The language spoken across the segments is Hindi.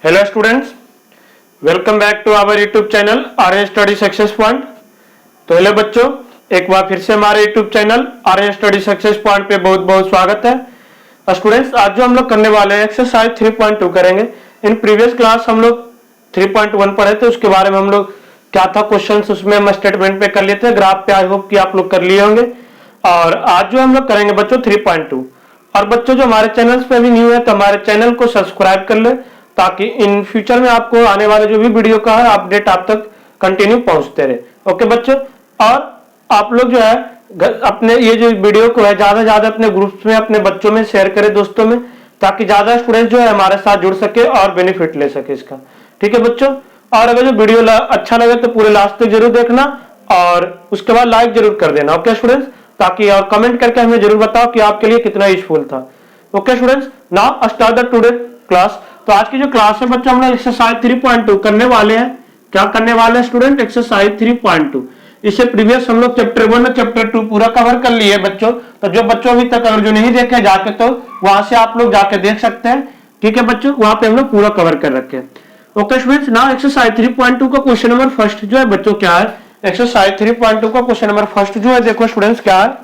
Hello students, welcome back to our YouTube channel Aryan study success point. तो हेलो बच्चों, एक बार फिर से हमारे YouTube channel Aryan study success point पे बहुत बहुत स्वागत है। स्टूडेंट्स, आज जो हम लोग करने वाले हैं एक्सरसाइज 3.2 करेंगे। इन प्रीवियस क्लास हम लोग 3.1 पढ़े थे, उसके बारे में हम लोग क्या था क्वेश्चंस उसमें हम स्टेटमेंट पे कर लिए थे, ग्राफ पे आई होप कि आप लोग कर लिए होंगे। और आज जो हम लोग करेंगे बच्चों 3.2। और बच्चों जो हमारे चैनल पे भी न्यू है तो हमारे चैनल को सब्सक्राइब कर ले, ताकि इन फ्यूचर में आपको आने वाले जो भी वीडियो का है अपडेट आप तक कंटिन्यू पहुंचते रहे। ओके बच्चों, और आप लोग जो है अपने ये जो वीडियो को है ज्यादा से ज्यादा अपने ग्रुप्स में अपने बच्चों में शेयर करें, दोस्तों में, ताकि ज्यादा स्टूडेंट जो है हमारे साथ जुड़ सके और बेनिफिट ले सके इसका। ठीक है बच्चों, और अगर जो वीडियो अच्छा लगे तो पूरे लास्ट तक जरूर देखना और उसके बाद लाइक जरूर कर देना। ओके स्टूडेंट्स, ताकि और कमेंट करके हमें जरूर बताओ कि आपके लिए कितना यूजफुल था। Okay students, now start the today class. तो आज की जो क्लास है बच्चों, हम लोग एक्सरसाइज 3.2 करने वाले हैं। क्या करने वाले हैं स्टूडेंट? एक्सरसाइज 3.2। इससे प्रीवियस हम लोग चैप्टर 1 और चैप्टर 2 पूरा कवर कर लिए बच्चों। तो जो बच्चों अभी तक अगर जो नहीं देखे जाके तो वहां से आप लोग जाके देख सकते हैं। ठीक है बच्चों, वहां पे हम लोग पूरा कवर कर रखे हैं। ओके स्टूडेंट्स, नाउ एक्सरसाइज 3.2 का क्वेश्चन नंबर फर्स्ट जो है बच्चों क्या है? एक्सरसाइज 3.2 का क्वेश्चन नंबर फर्स्ट जो है, देखो स्टूडेंट्स क्या है।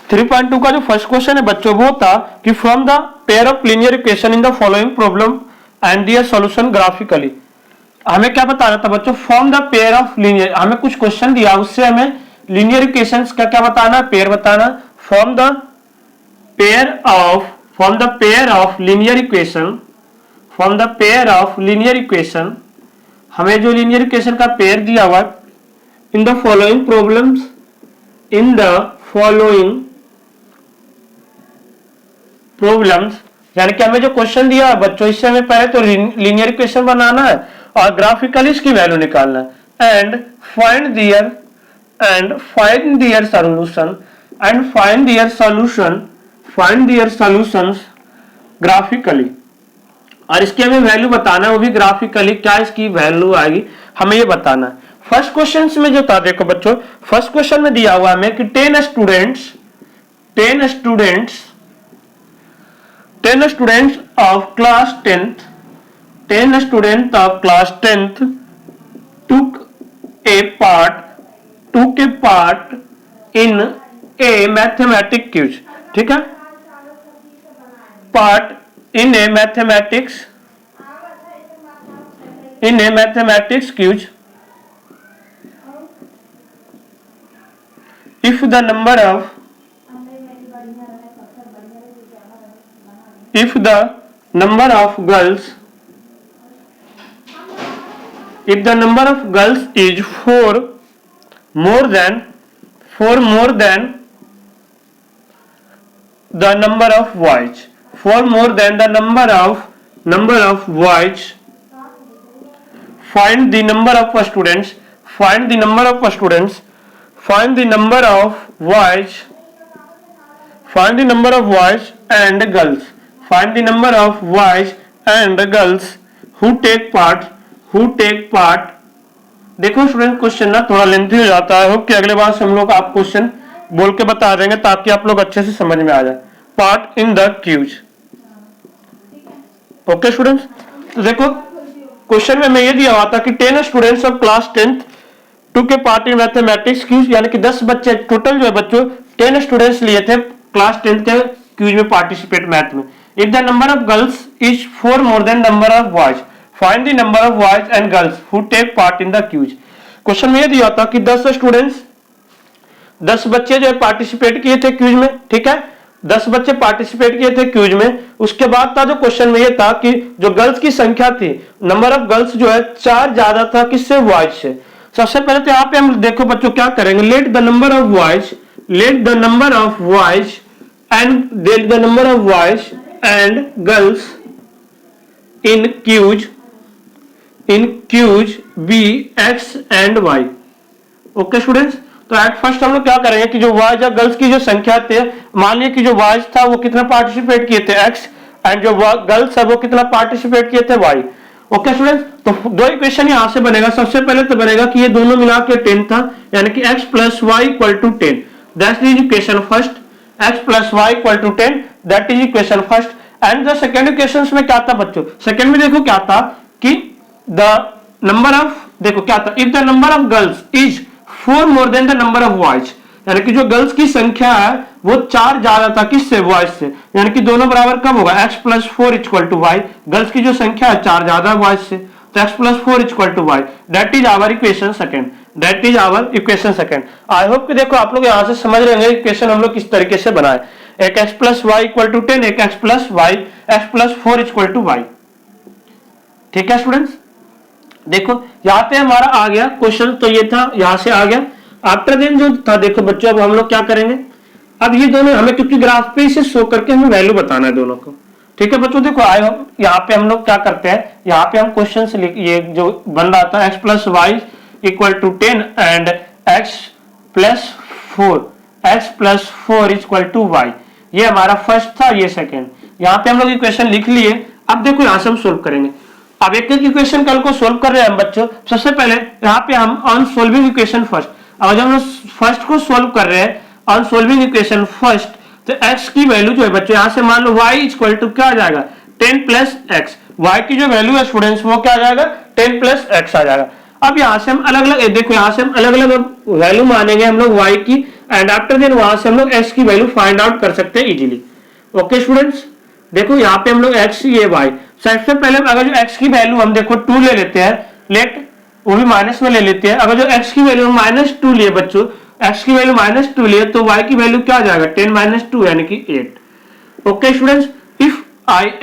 3.2 का जो फर्स्ट क्वेश्चन है बच्चों वो था कि from the pair of linear equation in the following problem and their solution graphically. हमें क्या बताना था बच्चों? From the pair of linear, हमें कुछ क्वेश्चन दिया, उससे हमें लीनियर इक्वेशंस का क्या बताना है? पेयर बताना। From the pair of linear equation, from the pair of linear equation, हमें जो लीनियर इक्वेशन का पेयर दिया हुआ इन the following problems, in the following problems, यानी कि हमें जो क्वेश्चन दिया है बच्चों, इससे हमें पहले तो लीनियर इक्वेशन बनाना है और ग्राफिकली इसकी वैल्यू निकालना है। And find their solution, and find their solutions graphically, और इसकी हमें वैल्यू बताना है, वो भी ग्राफिकली क्या इसकी वैल्यू आएगी हमें ये बताना है। फर्स्ट क्वेश्चन में जो था देखो बच्चों, फर्स्ट क्वेश्चन में दिया हुआ हमें कि 10 students of class 10th took a part in a mathematics quiz। ठीक है, part in a mathematics quiz। if the number of girls is 4 more than the number of boys, find the number of students who take part। देखो स्टूडेंट, क्वेश्चन ना थोड़ा लेंथी हो जाता है, होप कि अगले बार से हम लोग आप क्वेश्चन बोल के बता देंगे ताकि आप लोग अच्छे से समझ में आ जाए। Part in the quiz. Okay students, तो देखो क्वेश्चन में मैं ये दिया हुआ था कि 10 students of class 10th took a part in mathematics quiz, यानी कि 10 बच्चे टोटल जो है बच्चों 10 स्टूडेंट्स लिए थे क्लास 10th के क्यूज में पार्टिसिपेट मैथ में। If the number of girls is 4 more than number of boys, find the number of boys and girls who take part in the quiz. Question में ये दिया था कि 10 बच्चे जो है पार्टिसिपेट किए थे क्यूज में। ठीक है, 10 बच्चे पार्टिसिपेट किए थे क्यूज में। उसके बाद था जो क्वेश्चन में ये था कि जो गर्ल्स की संख्या थी, नंबर ऑफ गर्ल्स जो है 4 ज्यादा था किससे? बॉयज से। सबसे पहले तो यहाँ पे हम देखो बच्चों क्या करेंगे, let the number of boys and girls in quiz be x and y. Okay students, तो एट फर्स्ट हम लोग क्या करेंगे कि जो बॉयज या गर्ल्स की जो संख्या थे, मान लिया कि जो बॉयज था वो कितना पार्टिसिपेट किए थे? एक्स, एंड जो गर्ल्स है वो कितना पार्टिसिपेट किए थे? वाई। ओके स्टूडेंट्स, तो दो इक्वेशन यहां से बनेगा। सबसे पहले तो बनेगा कि ये दोनों मिला के 10 था, यानी कि x plus y equal to 10, that is equation first. x plus y equal to 10, that is equation first. And the second equation में क्या था बच्चों, सेकेंड में देखो क्या था कि द नंबर ऑफ, देखो क्या था, if the number of girls is 4 more then the number of boys, यानी कि जो गर्ल्स की संख्या है वो 4 ज्यादा था किससे, बॉयज से, यानी कि दोनों बराबर कब होगा, x plus 4 equal to y, girls की जो संख्या है 4 ज्यादा बॉयज से, तो x plus 4 equal to y, that is our equation second, that is our equation second. I hope कि देखो आप लोग यहां से समझ रहे होंगे इक्वेशन हम लोग किस तरीके से बनाए, एक x plus y equal to 10, एक x plus y x plus 4 equal to y. ठीक है स्टूडेंट्स, देखो यहाँ पे हमारा आ गया क्वेश्चन, तो ये था, यहां से आ गया। आफ्टर देन जो था देखो बच्चों, अब हम लोग क्या करेंगे, अब ये दोनों हमें क्योंकि ग्राफ पे इसे शो करके हमें वैल्यू बताना है दोनों को। ठीक है बच्चों, देखो आए हम यहाँ पे हम लोग क्या करते हैं, यहाँ पे हम क्वेश्चन से ये जो बन रहा था x plus y equal to 10 and x plus 4 equal to y, ये हमारा फर्स्ट था, ये सेकेंड। यहाँ पे हम लोग इक्वेशन लिख लिए। अब देखो यहाँ से हम सोल्व करेंगे। अब एक एक इक्वेशन कल को सोल्व कर रहे हैं हम बच्चों। सबसे पहले यहाँ पे हम ऑन सोल्विंग इक्वेशन फर्स्ट, अब जब हम फर्स्ट को सोल्व कर रहे हैं ऑन सोल्विंग इक्वेशन फर्स्ट, तो x की वैल्यू जो है बच्चों, यहाँ से मान लो y इक्वल टू क्या आ जाएगा 10 प्लस एक्स, y की जो वैल्यू है स्टूडेंट्स वो क्या आ जाएगा 10 प्लस एक्स आ जाएगा। अब यहाँ से हम अलग अलग, देखो यहाँ से हम अलग अलग वैल्यू मानेंगे हम लोग y की, एंड आफ्टर देन वहां से हम लोग x की वैल्यू फाइंड आउट कर सकते हैं इजीली। ओके स्टूडेंट्स, देखो यहाँ पे हम लोग x, ये y, सबसे पहले अगर जो x की वैल्यू हम देखो 2 ले लेते हैं, लेट वो भी माइनस में ले लेते हैं। अगर जो x की वैल्यू -2 लिए बच्चों, x की वैल्यू -2 लिए तो y की वैल्यू क्या आ जाएगा 10 - 2 यानी कि 8। ओके स्टूडेंट्स, इफ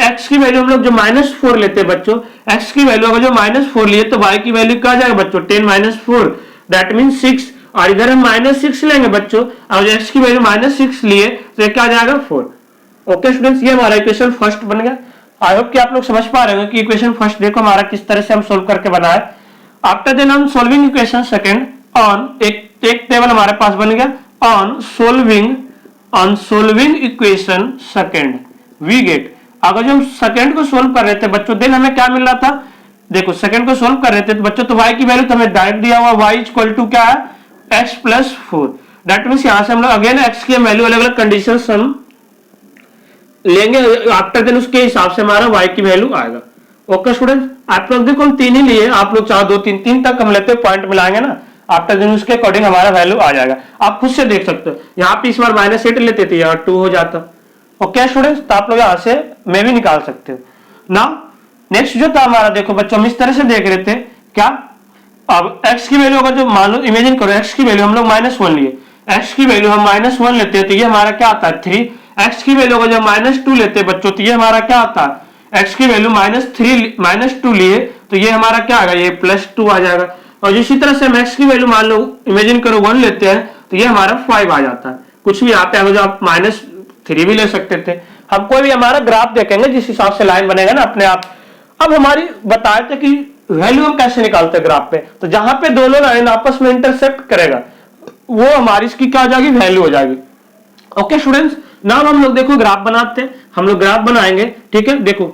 x की वैल्यू हम लोग जो -4 लेते हैं बच्चों, x की वैल्यू अगर जो -4 लिए तो y की वैल्यू क्या आ जाएगा बच्चों 10 - 4 दैट मीन 6, और इधर हम -6 लेंगे बच्चों, अगर x की वैल्यू -6 लिए तो ये क्या आ जाएगा 4। ओके स्टूडेंट्स, ये हमारा इक्वेशन फर्स्ट बन गया। आई होप कि आप लोग समझ पा रहे हो कि इक्वेशन फर्स्ट देखो हमारा किस तरह से हम सोल्व करके बनाए। आफ्टर देन हम सोल्विंग इक्वेशन सेकंड ऑन एक टेबल हमारे पास बन गया, on solving equation second we get, अगर जो हम सेकंड को सोल्व कर रहे थे बच्चों, देन हमें क्या मिल रहा था, देखो सेकंड को सोल्व कर रहे थे तो बच्चों तो y की वैल्यू तो हमें डायरेक्ट दिया हुआ y इक्वल टू क्या है x प्लस 4, दैट मीन्स यहां से हम लोग अगेन x की वैल्यू अलग अलग कंडीशन हम लेंगे, आफ्टर देन उसके हिसाब से हमारा y की वैल्यू आएगा। ओके स्टूडेंट, आप लोग देखो हम 3 ही लिए, आप लोग चाहो 2 3 तक हम लेते पॉइंट मिलाएंगे ना, आफ्टर देन उसके अकॉर्डिंग हमारा वैल्यू आ जाएगा। आप खुद से देख सकते हो, यहाँ पे इस बार -8 लेते थे यार 2 हो जाता। ओके स्टूडेंट्स, तो आप लोग यहाँ से मैं भी निकाल सकते हो। नाउ नेक्स्ट जो था हमारा, देखो बच्चों हम इस तरह से देख रहे थे क्या, अब x की वैल्यू अगर जो मान लो इमेजिन करो x की वैल्यू हम लोग -1 लिए, x की वैल्यू हम -1 लेते हैं तो ये हमारा क्या आता है 3, x की वैल्यू अगर जब -2 लेते हैं बच्चों तो ये हमारा क्या आता है, x की वैल्यू -2 लिए तो ये हमारा क्या आएगा, ये +2 आ जाएगा। और इसी तरह से हम x की वैल्यू मान लो इमेजिन करो 1 लेते हैं तो ये हमारा 5 आ जाता है। कुछ भी आता है, आप -3 भी ले सकते थे, हम कोई भी हमारा ग्राफ देखेंगे जिस हिसाब से लाइन बनेगा ना अपने आप। अब हमारी बताए थे कि वैल्यू हम कैसे निकालते हैं ग्राफ पे, तो जहां पे दोनों लाइन आपस में इंटरसेक्ट करेगा वो हमारी इसकी क्या हो जाएगी, वैल्यू हो जाएगी। ओके स्टूडेंट्स, नाउ हम लोग देखो ग्राफ बनाते हैं, हम लोग ग्राफ बनाएंगे। ठीक है, देखो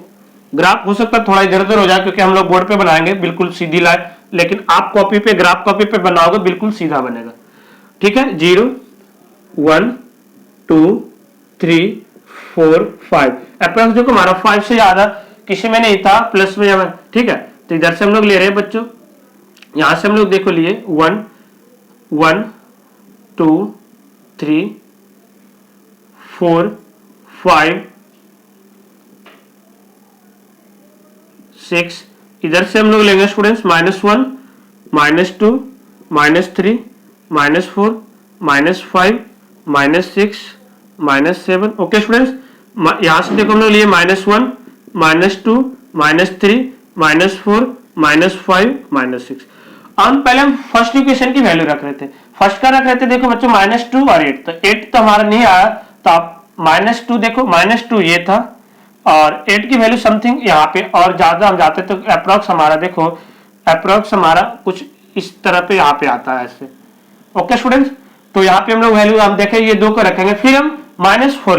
ग्राफ हो सकता है थोड़ा इधर उधर हो जाए क्योंकि हम लोग बोर्ड पे बनाएंगे बिल्कुल सीधी लाइन, लेकिन आप कॉपी पे, ग्राफ कॉपी पे बनाओगे बिल्कुल सीधा बनेगा। ठीक है, 0 1 2 3 4 5 अप्रॉक्स देखो हमारा 5 से ज्यादा किसी में नहीं था, प्लस में जाए। ठीक है, तो इधर से हम लोग ले रहे हैं बच्चों, यहां से हम लोग देखो लिए 1 1 2 3 4 5 6, इधर से हम लोग लेंगे स्टूडेंट्स -1 -2 -3 -4 -5 -6 -7। ओके स्टूडेंट्स, यहां से देखो हम लोग लिए -1 -2 -3 -4 -5 -6। हम पहले हम फर्स्ट इक्वेशन की वैल्यू रख रहे थे, फर्स्ट का रख रहे थे देखो बच्चों -2 और 8, तो 8 तो हमारा नहीं आया, तो आप -2 देखो -2 ये था और 8 की वैल्यू समथिंग यहाँ पे और ज्यादा हम जाते तो अप्रॉक्स हमारा देखो, अप्रॉक्स हमारा कुछ इस तरह पे यहाँ पे आता है ऐसे। ओके स्टूडेंट्स, तो यहाँ पे हम लोग वैल्यू हम देखें ये 2 को रखेंगे, फिर हम -4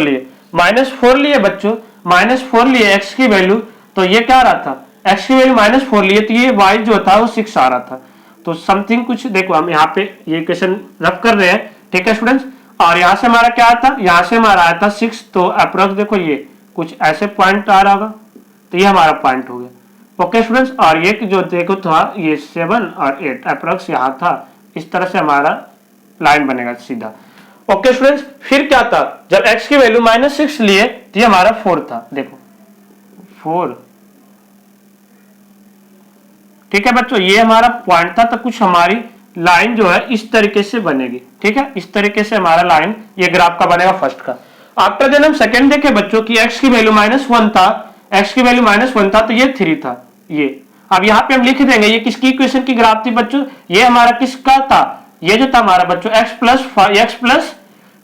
लिए बच्चों, -4 लिए x की वैल्यू, तो ये क्या रहा था x की वैल्यू -4 लिए तो ये y जो था वो 6 आ रहा था, तो समथिंग कुछ देखो हम यहाँ पे ये इक्वेशन रफ कर रहे हैं। ठीक है स्टूडेंट्स, और यहाँ से हमारा क्या आता, यहाँ से हमारा आया था 6, तो अप्रॉक्स देखो ये कुछ ऐसे पॉइंट आ रहा होगा, तो ये हमारा पॉइंट हो गया। ओके स्टूडेंट्स, और ये जो देखो था ये 7 और 8 अप्रोक्स यहाँ था, इस तरह से हमारा लाइन बनेगा सीधा। ओके स्टूडेंट्स, फिर क्या था, जब x की वैल्यू -6 लिए तो ये हमारा 4 था, देखो 4। ठीक है बच्चों, ये हमारा पॉइंट था, तो कुछ हमारी लाइन जो है इस तरीके से बनेगी। ठीक है, इस तरीके से हमारा लाइन ये ग्राफ का बनेगा फर्स्ट का। आफ्टर देन हम सेकंड देखे बच्चों की x की वैल्यू -1 था, x की वैल्यू -1 था तो ये 3 था ये। अब यहाँ पे हम लिख देंगे ये किसकी इक्वेशन की ग्राफ थी बच्चों, ये हमारा किसका था, ये जो था हमारा बच्चों x+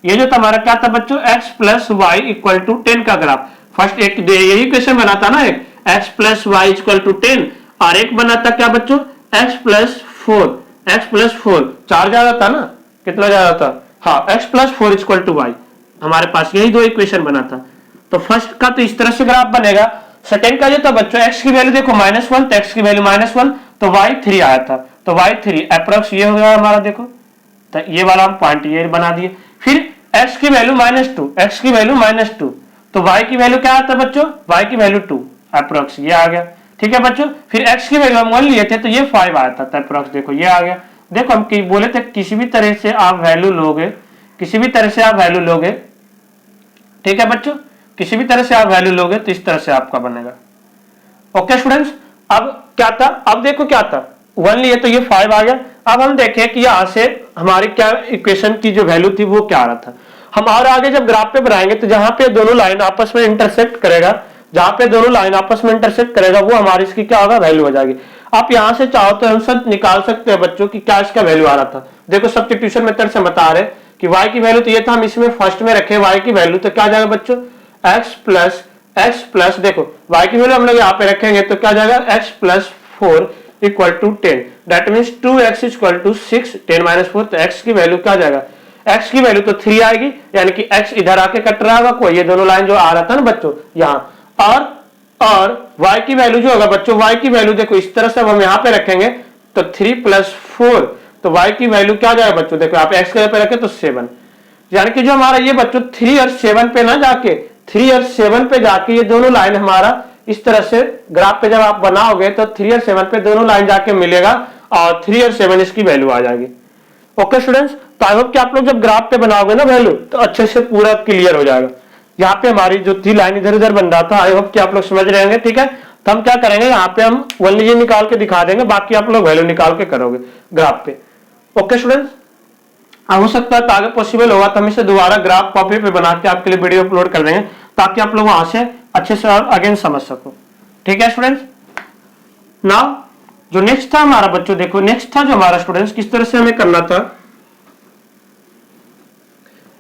ये जो था हमारा क्या था बच्चों, x + y = 10 का ग्राफ। फर्स्ट एक यही इक्वेशन बना था ना, एक x + y = 10, और एक बना था क्या बच्चों, x + 4 4 ज्यादा था ना, कितना ज्यादा था, हाँ x + 4 = y। हमारे पास यही दो इक्वेशन बना था। तो फर्स्ट का तो इस तरह से ग्राफ बनेगा। सेकंड का जो था बच्चों, x की वैल्यू देखो -1, तो x की वैल्यू -1 तो y 3 आया था, तो y 3 अप्रोक्स ये हो गया हमारा, देखो तो ये वाला हम पॉइंट ये बना दिए। फिर x की वैल्यू -2, x की वैल्यू -2, तो y की वैल्यू क्या आता है बच्चों, y की वैल्यू 2 अप्रोक्स ये आ गया। ठीक है बच्चों, फिर x की वैल्यू हम 1 लिए थे तो ये 5 आया था अप्रोक्स, देखो ये आ गया। देखो हम बोले थे किसी भी तरह से आप वैल्यू लोगे, किसी भी तरह से आप वैल्यू लोगे, ठीक है बच्चों, किसी भी तरह से आप वैल्यू लोगे तो इस तरह से आपका बनेगा। ओके स्टूडेंट्स, अब क्या था, अब देखो क्या था, 1 लिए तो ये 5 आ गया। अब हम देखें कि यहां से हमारी क्या इक्वेशन की जो वैल्यू थी वो क्या आ रहा था। हम और आगे जब ग्राफ पे बनाएंगे तो जहां पे दोनों लाइन आपस में इंटरसेक्ट करेगा, जहां पे दोनों लाइन आपस में इंटरसेक्ट करेगा वो हमारी इसकी क्या होगा, वैल्यू हो जाएगी। आप यहां से चाहो तो हम सब निकाल सकते हैं बच्चों की क्या इसका वैल्यू आ रहा था। देखो सब्स्टिट्यूशन मेथड से बता रहे कि y की वैल्यू तो ये था, हम इसमें फर्स्ट में रखे y की वैल्यू, तो क्या जाएगा बच्चों, x+ देखो y की वैल्यू हम लोग यहाँ पे रखेंगे तो क्या जाएगा, x + 4 = 10, दैट मीन्स 2x = 6, 10 - 4, तो x की वैल्यू क्या जाएगा, x की वैल्यू तो 3 आएगी, यानी कि x इधर आके कट रहा होगा कोई, ये दोनों लाइन जो आ रहा था ना बच्चों यहाँ, और y की वैल्यू जो होगा बच्चों, y की वैल्यू देखो इस तरह से हम यहाँ पे रखेंगे तो 3 + 4, तो y की वैल्यू क्या जाएगा बच्चों, देखो आप x के पे रखे तो 7, यानी कि जो हमारा ये बच्चों 3 और 7 पे ना जाके, 3 और 7 पे जाके ये दोनों लाइन हमारा इस तरह से ग्राफ पे जब आप बनाओगे तो 3 और 7 पे दोनों लाइन जाके मिलेगा और 3 और 7 इसकी वैल्यू आ जाएगी। ओके स्टूडेंट्स, तो आई होप कि आप लोग जब ग्राफ पे बनाओगे ना वैल्यू तो अच्छे से पूरा क्लियर हो जाएगा। यहाँ पे हमारी जो थी लाइन इधर उधर बन रहा था, आई होप कि आप लोग समझ रहे होंगे। ठीक है, तो हम क्या करेंगे, यहाँ पे हम ओनली ये निकाल के दिखा देंगे, बाकी आप लोग वैल्यू निकाल के करोगे ग्राफ पे। ओके स्टूडेंट्स, हो सकता है तो आगे पॉसिबल होगा तो हम इसे दोबारा ग्राफ कॉपी पे बना के आपके लिए वीडियो अपलोड कर देंगे ताकि आप लोग वहां से अच्छे से अगेन समझ सको। ठीक है स्टूडेंट्स, नाउ जो नेक्स्ट था हमारा बच्चों, देखो नेक्स्ट था जो हमारा स्टूडेंट्स, किस तरह से हमें करना था,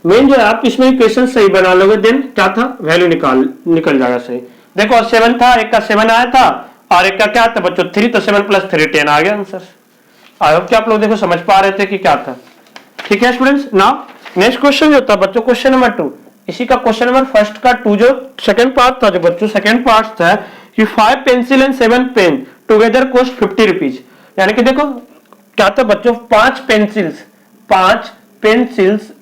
मेन जो है आप इसमें इक्वेशन सही बना लोगे देन क्या था, वैल्यू निकल जाएगा सही। देखो 7 था, एक का 7 आया था और एक का क्या था बच्चों 3, तो 7 + 3 10 आ गया आंसर। आई होप कि आप लोग देखो समझ पा रहे थे कि क्या था। ठीक है स्टूडेंट्स, नाउ नेक्स्ट क्वेश्चन जो था बच्चों, क्वेश्चन नंबर 2, इसी का क्वेश्चन नंबर फर्स्ट का 2 जो सेकंड पार्ट था जो बच्चों, सेकंड पार्ट था कि 5 pencil and 7 pen together cost 50 rupees. यानी कि देखो क्या था बच्चों, 5 pencils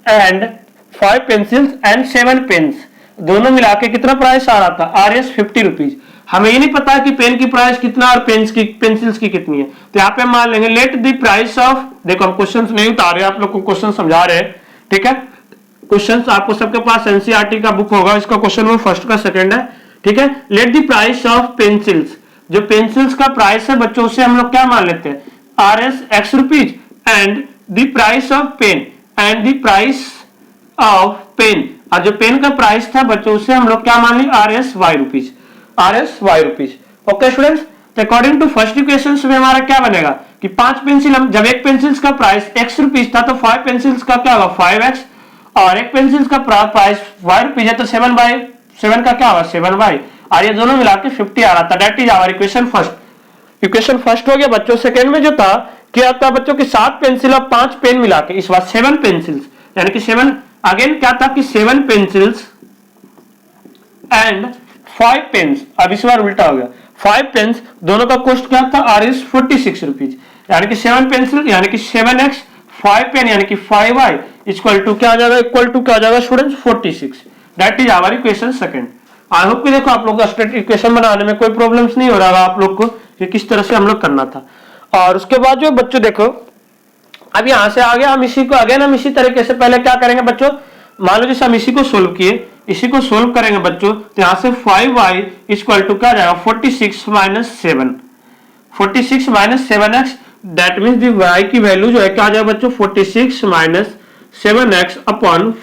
and 5 pencils and 7 pens दोनों मिला के कितना प्राइस आ रहा था, RS 50 रुपीज। हमें ये नहीं पता कि पेन की प्राइस कितना और पेंसिल्स की कितनी है, तो यहाँ पे हम मान लेंगे लेट द प्राइस ऑफ, देखो हम क्वेश्चन नहीं उतारे, आप लोग को क्वेश्चन समझा रहे हैं। ठीक है, क्वेश्चन आपको सबके पास एनसीईआरटी का बुक होगा, इसका क्वेश्चन नंबर फर्स्ट का सेकंड है। ठीक है, let the price of pencils, जो पेंसिल्स का प्राइस है बच्चों उसे हम लोग क्या मान लेते हैं, RS X rupees, and the price of pen and the price of pen, और जो पेन का प्राइस था बच्चों उसे हम लोग क्या मान ली, RS Y rupees. Okay students, तो अकॉर्डिंग टू फर्स्ट इक्वेशन में हमारा क्या बनेगा कि 5 पेंसिल, हम जब एक पेंसिल्स का प्राइस X रुपीज था तो 5 पेंसिल्स का क्या होगा 5X, और एक पेंसिल्स का प्राइस Y रुपीज है तो 7 का क्या होगा 7Y, और ये दोनों मिला के 50 आ रहा था। That is our equation first. Equation first हो गया बच्चों। सेकंड में जो था क्या था बच्चों की 7 पेंसिल और 5 पेन मिला के, इस बार 7 पेंसिल्स, यानी कि 7 अगेन क्या था कि 7 पेंसिल्स एंड 5 पेन्स, अब इस बार उल्टा हो गया, 5 पेन्स दोनों का कॉस्ट क्या था, RS 46 रुपीज, यानी कि 7 पेंसिल यानी कि 7X, 5 पेन यानी कि 5Y इक्वल टू क्या आ जाएगा, इक्वल टू क्या आ जाएगा students 46। That is our equation second. I hope कि देखो आप लोग स्टेट इक्वेशन बनाने में कोई प्रॉब्लम्स नहीं हो रहा होगा आप लोग को कि किस तरह से हम लोग करना था। और उसके बाद जो बच्चों देखो अब यहां से आगे हम इसी को अगेन हम इसी तरीके से पहले क्या करेंगे बच्चों, मान लो जैसे हम इसी को सोल्व किए, इसी को सोल्व करेंगे बच्चों, तो यहां से 5y इक्वल टू क्या जाएगा 46 minus 7, 46 minus 7x, that means the y की वैल्यू जो है क्या आ जाएगा बच्चों 46 minus 7x upon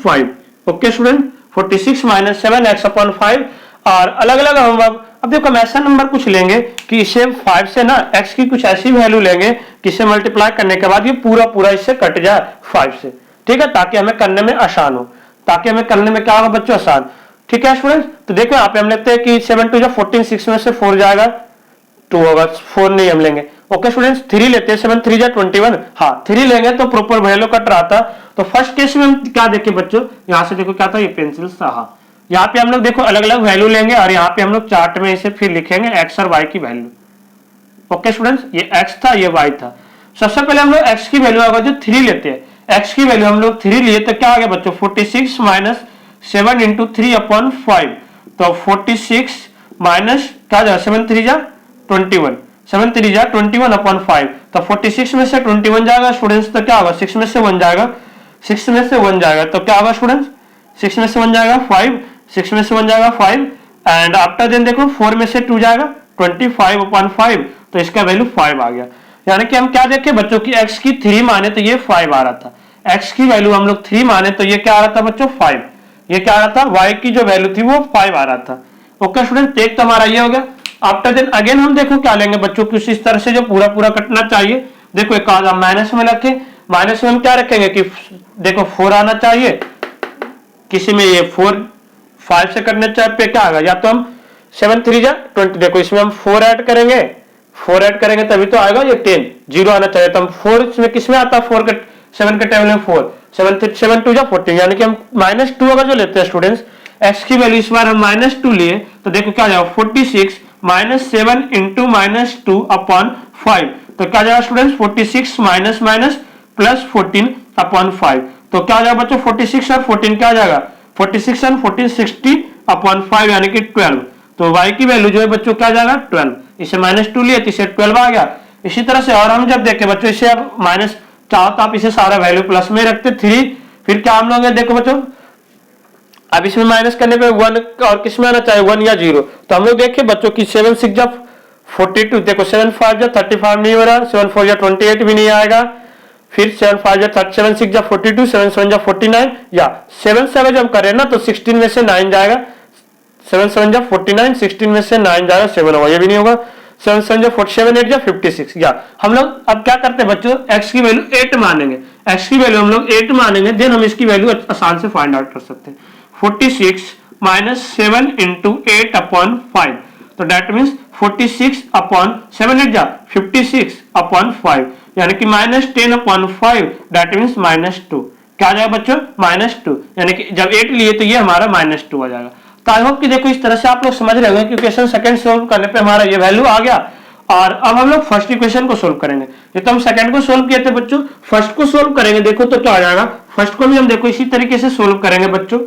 5। Okay student, 46 minus 7x upon 5। और अलग अलग हम अब देखो हम ऐसा नंबर कुछ लेंगे कि इसे 5 से ना x की कुछ ऐसी वैल्यू लेंगे कि इसे मल्टीप्लाई करने के बाद ये पूरा पूरा इससे कट जाए 5 से, ठीक है, ताकि हमें करने में आसान हो, ताकि हमें करने में क्या होगा बच्चों आसान। ठीक है स्टूडेंट्स, तो देखो यहाँ पे हम लेते हैं कि 7 2 14, 6 में से 4 जाएगा 2 होगा, 4 नहीं हम लेंगे। ओके स्टूडेंट्स, 3 लेते हैं, 7 3 21, हाँ 3 लेंगे तो प्रॉपर वैल्यू कट रहा था। तो फर्स्ट केस में हम क्या देखे बच्चों, यहाँ से देखो क्या था, ये पेंसिल था, हाँ यहाँ पे हम लोग देखो अलग अलग वैल्यू लेंगे और यहाँ पे हम लोग चार्ट में इसे फिर लिखेंगे एक्स और वाई की वैल्यू। ओके स्टूडेंट्स, ये एक्स था ये वाई था। सबसे पहले हम लोग एक्स की वैल्यू आएगा जो 3 लेते हैं, एक्स की वैल्यू हम लोग 3 लिए तो क्या आ गया बच्चों 46 माइनस 7 इंटू 3 अपॉन 5। तो 46 माइनस क्या जाएगा 7 3 जा 21, 7 3 जा 21 अपॉन 5। तो 46 में से 21 जाएगा स्टूडेंट्स, तो क्या होगा 6 में से 1 जाएगा, 6 में से 1 जाएगा तो क्या होगा स्टूडेंट्स 6 में से 1 जाएगा 5, 6 में से 1 जाएगा 5 एंड आफ्टर देन देखो 4 में से 2 जाएगा 25 अपॉन 5, तो इसका वैल्यू 5 आ गया। यानी कि हम क्या देखें बच्चों की x की 3 माने तो ये 5 आ रहा था, x की वैल्यू हम लोग 3 माने तो ये क्या आ रहा था बच्चों 5, ये क्या आ रहा था y की जो वैल्यू थी वो 5 आ रहा था। ओके स्टूडेंट, एक तो हमारा ये हो गया। आफ्टर देन अगेन हम देखो क्या लेंगे बच्चों कुछ इस तरह से जो पूरा पूरा कटना चाहिए। देखो एक माइनस में रखें, माइनस में हम क्या रखेंगे कि देखो 4 आना चाहिए, किसी में ये 4 5 से करने चाहिए पे क्या आएगा, या तो हम 7 3 जा 20, देखो इसमें हम 4 ऐड करेंगे, 4 ऐड करेंगे तभी तो आएगा ये 10, 0 आना चाहिए। तो हम 4 इसमें किसमें आता है 4 के 7 के टेबल में 4, 7 2 जा 14, यानी कि हम -2 अगर जो लेते हैं स्टूडेंट्स x की वैल्यू इस बार हम -2 लिए तो देखो क्या जाएगा 46 माइनस 7 इंटू -2 अपॉन 5। तो क्या जाएगा students 46 minus minus plus 14 upon 5। तो क्या जाएगा बच्चों 46 और 14 क्या जाएगा 46 और 14 60 अपॉन 5 यानी कि 12। तो y की वैल्यू जो है बच्चों क्या जाएगा 12, इसे -2 लिए तो इसे 12 आ गया। इसी तरह से और हम जब देखें बच्चों इसे अब माइनस चाहो तो आप इसे सारा वैल्यू प्लस में रखते 3, फिर क्या हम लोग देखो बच्चों अब इसमें माइनस करने पे 1 और किसमें आना चाहिए 1 या 0। तो हम लोग देखें बच्चों की 7 6 जा 42, देखो 7 5 जा 35 नहीं हो रहा, 7 4 जा 28 भी नहीं आएगा, फिर 7 5 जा 7 6 जा 42, 7 7 जा 49, या 7 7 जब करें ना तो 16 में से 9 जाएगा, 7 7 जा 49, 16 में से 9 जाएगा 7 होगा, ये भी नहीं होगा, 7 7 जा 47 8 जा 56। या हम लोग अब क्या करते हैं बच्चों x की वैल्यू 8 मानेंगे, x की वैल्यू हम लोग 8 मानेंगे, देन हम इसकी वैल्यू आसान से फाइंड आउट कर सकते हैं। 46 माइनस 7 इंटू 8 अपॉन 5, तो डेट मीन्स 46 अपॉन 7 8 जा 56 अपॉन 5, यानी कि -10 अपॉन 5 डेट मीन्स -2। क्या आ जाएगा बच्चों -2, यानी कि जब 8 लिए तो ये हमारा -2 आ जाएगा। तो आई होप कि देखो इस तरह से आप लोग समझ रहे होंगे कि इक्वेशन सेकंड सोल्व करने पे हमारा ये वैल्यू आ गया। और अब हम लोग फर्स्ट इक्वेशन को सोल्व करेंगे। ये तो हम सेकंड को सोल्व किए थे बच्चों, फर्स्ट को सोल्व करेंगे देखो तो क्या आ जाएगा, फर्स्ट को भी हम देखो इसी तरीके से सोल्व करेंगे बच्चों।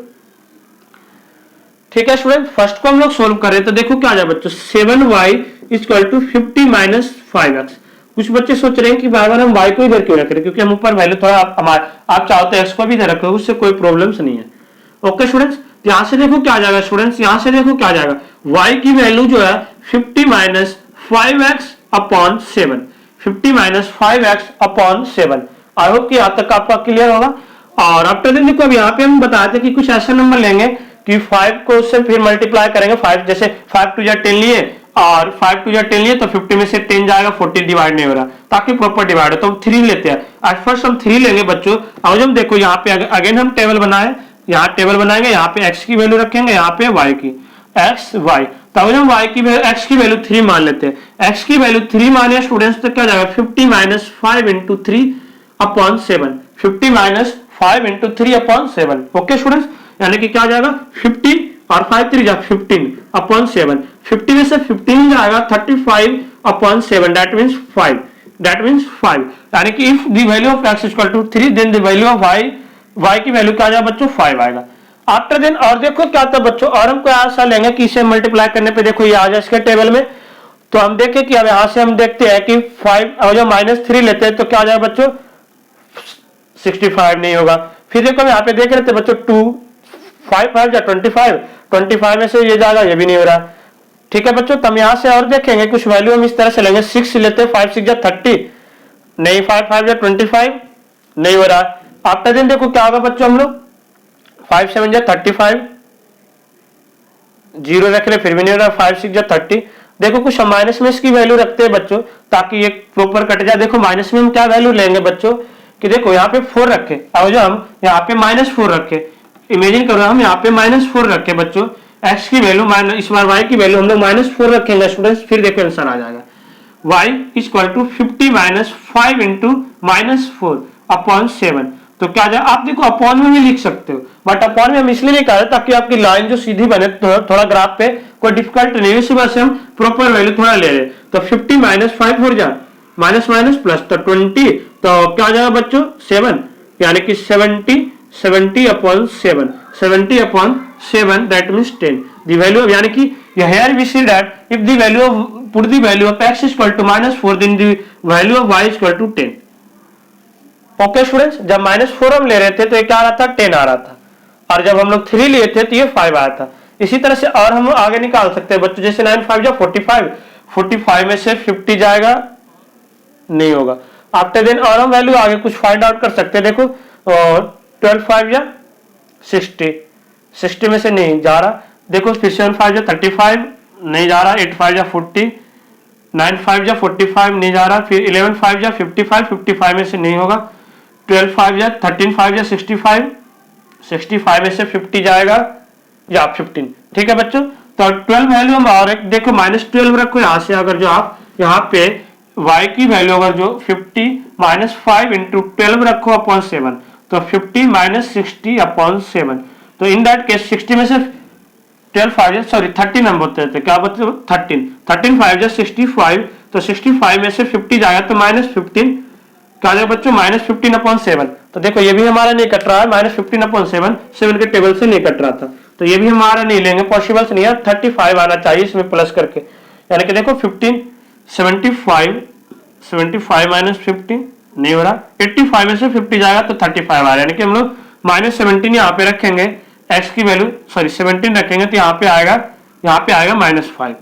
ठीक है स्टूडेंट, फर्स्ट को हम लोग सोल्व कर रहे हैं तो देखो क्या आ जाएगा बच्चों 7y equal to 50 minus 5x। कुछ बच्चे सोच रहे हैं कि बार बार हम y को इधर क्यों रख रहे हैं, क्योंकि हम ऊपर वैल्यू थोड़ा आप चाहो तो x को भी इधर रखो, उससे कोई प्रॉब्लम्स नहीं है। ओके स्टूडेंट्स, यहां से देखो क्या आ जाएगा स्टूडेंट्स, यहां से देखो क्या आ जाएगा y की वैल्यू जो है 50 minus 5x upon 7, 50 minus 5x upon 7। आई होप कि यहां तक आपका क्लियर होगा। और आफ्टर देन देखो अब यहाँ पे हम बताए थे कि कुछ ऐसा नंबर लेंगे कि 5 को उससे फिर मल्टीप्लाई करेंगे, 5 जैसे 5 2 जा 10 लिए और 5 2 जा 10 लिए तो 50 में से 10 जाएगा, 40 डिवाइड नहीं हो रहा ताकि प्रॉपर डिवाइड हो, तो हम 3 लेते हैं। एट फर्स्ट हम 3 लेंगे बच्चों, और जब देखो यहाँ पे अगेन हम टेबल बनाए, यहाँ टेबल बनाएंगे, यहाँ पे x की वैल्यू रखेंगे, यहाँ पे y की x y, तब हम y की x की वैल्यू 3 मान लेते हैं। x की वैल्यू 3 माने स्टूडेंट्स तो क्या जाएगा 50 minus 5 into 3 upon 7, 50 minus 5 into 3 upon 7। Okay students, यानी कि क्या जाएगा 50 और 5 3 जा 15 अपॉन 7, 50 में से 15 जाएगा 35 upon 7, that means 5, that means 5। यानी कि if the value of x equal to 3 then the value of y की वैल्यू क्या आ जाएगा बच्चों 5 आएगा। आफ्टर देन और देखो क्या था बच्चों, और हमको ऐसा लेंगे कि इसे मल्टीप्लाई करने पे देखो ये आ जाए इसके टेबल में। तो हम देखें कि अब यहां से हम देखते हैं कि 5 और जो -3 लेते हैं तो क्या आ जाएगा बच्चों 65 नहीं होगा। फिर देखो हम यहाँ पे देख रहे थे बच्चों 2 5 5 या 25 में से ये जाएगा, ये भी नहीं हो रहा। ठीक है बच्चों, तो हम यहाँ से और देखेंगे कुछ वैल्यू हम इस तरह से लेंगे। 6 लेते हैं, 5 6 या 30 नहीं, 5 5 या 25 नहीं हो रहा। आफ्टर देन देखो क्या होगा बच्चों, हम लोग 5 7 या 35 जीरो रख ले फिर भी नहीं हो रहा। 5 6 या 30 देखो कुछ हम माइनस में इसकी वैल्यू रखते हैं बच्चों ताकि ये प्रॉपर कट जाए। देखो माइनस में हम क्या वैल्यू लेंगे बच्चों कि देखो यहाँ पे 4 रखे और जो हम यहाँ पे -4 रखे, इमेजिन करो हम यहाँ पे -4 रखे बच्चों, x की वैल्यू माइनस इस बार y की वैल्यू हम लोग -4 रखेंगे स्टूडेंट्स। फिर देखो आंसर आ जाएगा y equal to 50 - 5 into -4 upon 7। तो क्या जाए, आप देखो अपॉन में भी लिख सकते हो, बट अपॉन में हम इसलिए नहीं कर रहे ताकि आपकी लाइन जो सीधी बने थोड़ा ग्राफ पे कोई डिफिकल्ट नहीं, इसी वजह से हम प्रॉपर वैल्यू थोड़ा ले रहे। तो 50 - 5 हो जाए माइनस माइनस प्लस तो 20, तो क्या हो जाएगा बच्चों 7, यानी कि 70 upon 7 70 upon 7 that means 10। The value यानी कि here we see that if the value of put the value of x is equal to -4 then the value of y is equal to 10। Okay students, जब -4 हम ले रहे थे तो ये क्या आ रहा था 10 आ रहा था, और जब हम लोग 3 लिए थे तो ये 5 आया था। इसी तरह से और हम आगे निकाल सकते हैं बच्चों, जैसे 9 5 या 45 में से 50 जाएगा नहीं होगा। आफ्टर देन और हम वैल्यू आगे कुछ फाइंड आउट कर सकते हैं। देखो 12 5 या 60 में से नहीं जा रहा। देखो फिर 7 5 या 35 नहीं जा रहा, 8 5 या 40, 9 5 या 45 नहीं जा रहा, फिर 11 5 या 55 में से नहीं होगा, 12 5 या 13 5 या 65 में से 50 जाएगा या 15। ठीक है बच्चों, तो 12 वैल्यू हम और एक देखो -12 रखो यहाँ से। अगर जो आप यहाँ पे y की वैल्यू अगर जो 50 - 5 इंटू 12 रखो अपॉन 7 तो 50 - 60 अपॉन 7। तो इन दैट केस 60 में से 13 हम बोलते थे, क्या बोलते 13 5 या 65, तो 65 में से 50 जाएगा तो -15 क्या जाएगा बच्चों -15 अपॉन 7। तो देखो ये भी हमारा नहीं कट रहा है, -15 अपॉन 7 के टेबल से नहीं कट रहा था, तो ये भी हमारा नहीं लेंगे, पॉसिबल नहीं है। 35 आना चाहिए इसमें प्लस करके, यानी कि देखो 15 75 -15 नहीं हो रहा, 85 में से 50 जाएगा तो 35 आ रहा है, यानी कि हम लोग -17 यहाँ पे रखेंगे, x की वैल्यू 17 रखेंगे तो यहाँ पे आएगा -5।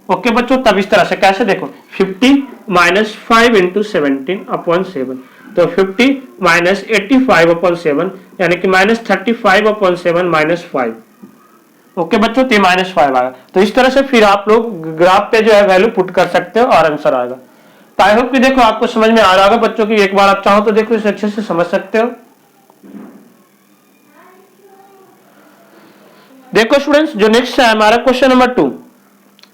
ओके बच्चों, तब इस तरह से कैसे देखो 50 - 5 इंटू 17 अपॉन 7, तो 50 - 85 अपॉन 7 यानी कि -35 अपॉन 7 -5। ओके बच्चों, तो -5 आएगा। तो इस तरह से फिर आप लोग ग्राफ पे जो है वैल्यू पुट कर सकते हो और आंसर आएगा। तो आई होप कि देखो आपको समझ में आ रहा होगा बच्चों की, एक बार आप चाहो तो देखो इसे अच्छे से समझ सकते हो। देखो स्टूडेंट्स, जो नेक्स्ट है हमारा क्वेश्चन नंबर 2।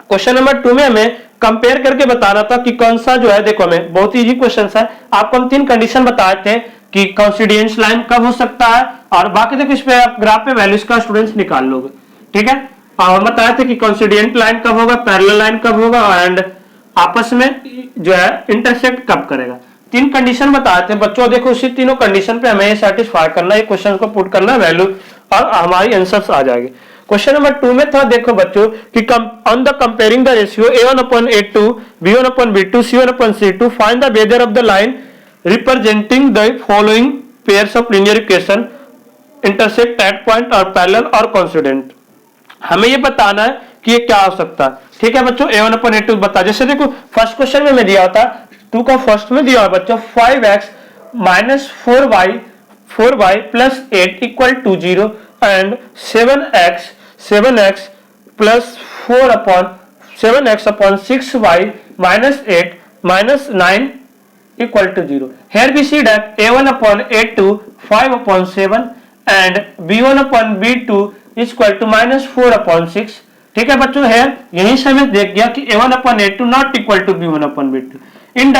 क्वेश्चन नंबर 2 में हमें कंपेयर करके बताना था कि कौन सा जो है, देखो हमें बहुत इजी क्वेश्चन है। आपको हम 3 कंडीशन बताए थे कि कोइंसिडेंस लाइन कब हो सकता है, और बाकी देखो इस पे आप ग्राफ पे वैल्यूज का स्टूडेंट्स निकाल लोगे। ठीक है, और हम बताए थे कि कोइंसिडेंट लाइन कब होगा, पैरेलल लाइन कब होगा, एंड आपस में जो है इंटरसेक्ट कब करेगा। 3 कंडीशन बताए थे बच्चों। देखो उसी तीनों कंडीशन पे हमें सेटिस्फाई करना है, क्वेश्चन को पुट करना है वैल्यू, और हमारी आंसर्स आ जाएगी। क्वेश्चन नंबर 2 में था देखो बच्चों कि on the comparing the ratio a1/a2 b1/b2 c1/c2 find the बेजर of the line representing the following pairs of linear equation intersect at point और पैरेलल और कोइंसिडेंट। हमें ये बताना है कि ये क्या हो सकता है। ठीक है बच्चों, a1/a2 बता, जैसे देखो फर्स्ट क्वेश्चन में मैं दिया था 2 का फर्स्ट में दिया बच्चों 5x - 4y plus 8 equal to 0 and 7x plus 4 upon 7x upon 6y minus 8 minus 9 equal to 0. Here we see that a1/a2 5/7 and b1/b2 is equal to -4/6। ठीक है बच्चों, है यहीं से हमें देख गया कि a1/a2 not equal to b1/b2। In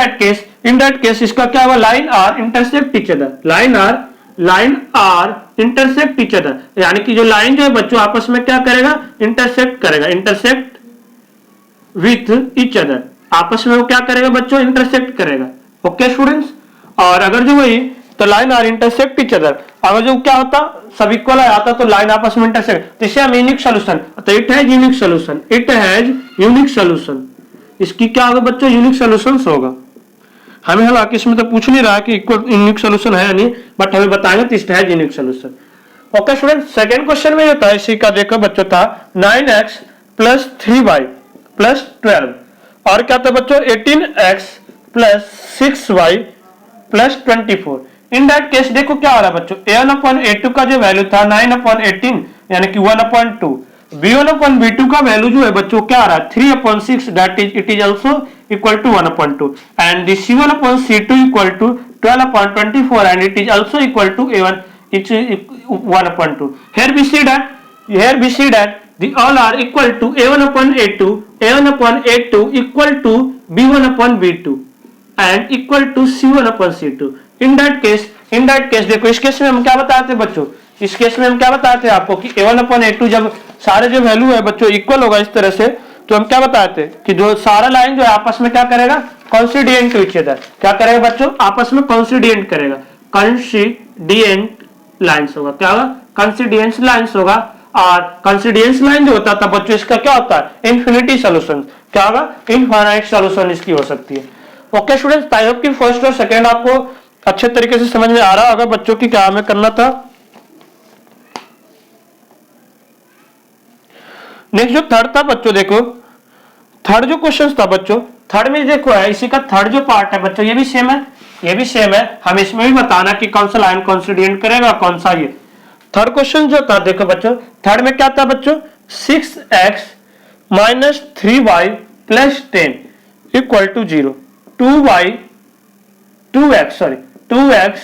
that case इसका क्या हुआ, line are intersect each other, line are intersect each other, यानी कि जो लाइन जो है बच्चों आपस में क्या करेगा, इंटरसेक्ट करेगा, इंटरसेक्ट विथ ईच अदर, आपस में वो क्या करेगा बच्चों, इंटरसेक्ट करेगा। ओके स्टूडेंट्स, और अगर जो वही तो line are intersect each other. अगर जो क्या होता सब इक्वल आता तो लाइन आपस में इंटरसेक्ट, तो इसे हम यूनिक सोल्यूशन, तो it has unique solution, it has unique solution. इसकी क्या होगा बच्चों, यूनिक सोल्यूशन होगा। हमें हालांकि इसमें तो पूछ नहीं रहा कि इक्वल यूनिक सोल्यूशन है या नहीं, बट हमें बताएंगे तो it has unique solution. Okay student, second question में जो था इसी का देखो बच्चों था 9x प्लस 3y प्लस 12, और क्या था बच्चों 18x plus 6y plus 24। In that case देखो क्या आ रहा है बच्चों, a1/a2 का जो वैल्यू था 9/18 यानी कि 1/2, b1/b2 का वैल्यू जो है बच्चों क्या आ रहा है 3/6, that is it is also equal to 1/2, and the c1/c2 equal to 12/24 and it is also equal to a1, it's 1/2. Here we see that the all are equal to a1/a2, a1/a2 equal to b1/b2 and equal to c1/c2. In that case देखो इस केस में हम क्या बताए थे बच्चों, इस केस में हम क्या बताए थे आपको कि a1/a2 जब सारे जो वैल्यू है बच्चों इक्वल होगा इस तरह से, तो हम क्या बताए थे कि जो सारा लाइन जो है आपस में क्या करेगा, कॉन्सिडियंट टू ईच अदर। क्या करेगा बच्चों, आपस में कॉन्सिडियंट करेगा, कॉन्सिडियंट लाइंस होगा। क्या होगा, कंसिडियंस लाइंस होगा। और कंसिडियंस लाइन जो होता था बच्चों इसका क्या होता है, इन्फिनिटी सॉल्यूशन। क्या होगा, इनफाइनाइट सॉल्यूशन इसकी हो सकती है। ओके स्टूडेंट्स, आई होप कि फर्स्ट और सेकंड आपको अच्छे तरीके से समझ में आ रहा होगा बच्चों की क्या हमें करना था। नेक्स्ट जो थर्ड था बच्चों, देखो थर्ड जो क्वेश्चन था बच्चों, थर्ड में देखो है इसी का थर्ड जो पार्ट है बच्चों, ये भी सेम है, ये भी सेम है। हम इसमें भी बताना कि कौन सा लाइन कॉन्सिडियंट करेगा, कौन सा ये। थर्ड क्वेश्चन जो था देखो बच्चों, थर्ड में क्या था बच्चों 6x minus 3y plus 10 equal to 0, 2x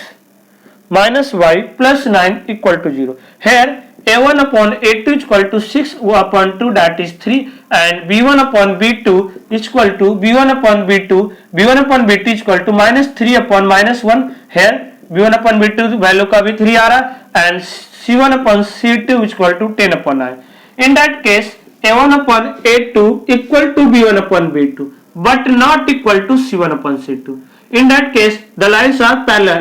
minus y plus 9 equal to 0. Here a1/a2 is equal to 6/2, that is 3, and b1/b2 is equal to b1/b2 is equal to minus 3/-1. Here b1/b2 value का भी 3 आ रहा है, and c1/c2 is equal to 10/9. In that case a1/a2 equal to b1/b2 but not equal to c1/c2. In that case the lines are parallel,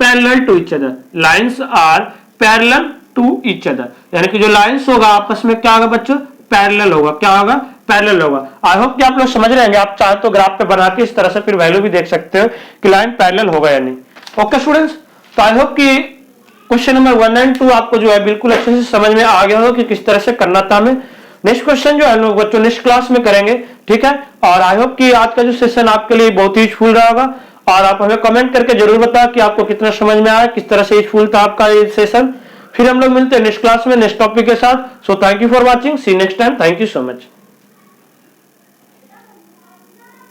parallel to each other, lines are parallel to each other, यानी कि जो लाइंस होगा आपस में क्या होगा बच्चों, पैरेलल होगा। क्या होगा, पैरेलल होगा। आई होप कि आप लोग समझ रहे हैं, आप चाहे तो ग्राफ पे बना के इस तरह से फिर वैल्यू भी देख सकते हो कि लाइन पैरेलल होगा या नहीं। ओके स्टूडेंट्स, तो आई होप कि क्वेश्चन नंबर 1 और 2 आपको जो है बिल्कुल अच्छे से समझ में आ गया होगा कि किस तरह से करना था हमें। नेक्स्ट क्वेश्चन जो है लोग बच्चों नेक्स्ट क्लास में करेंगे, ठीक है। और आई होप कि आज का जो सेशन आपके लिए बहुत ही यूजफुल रहा होगा, और आप हमें कमेंट करके जरूर बताओ कि आपको कितना समझ में आया, किस तरह से यूजफुल था आपका ये सेशन। फिर हम लोग मिलते हैं नेक्स्ट क्लास में नेक्स्ट टॉपिक के साथ। So thank you for watching, see next time, thank you so much.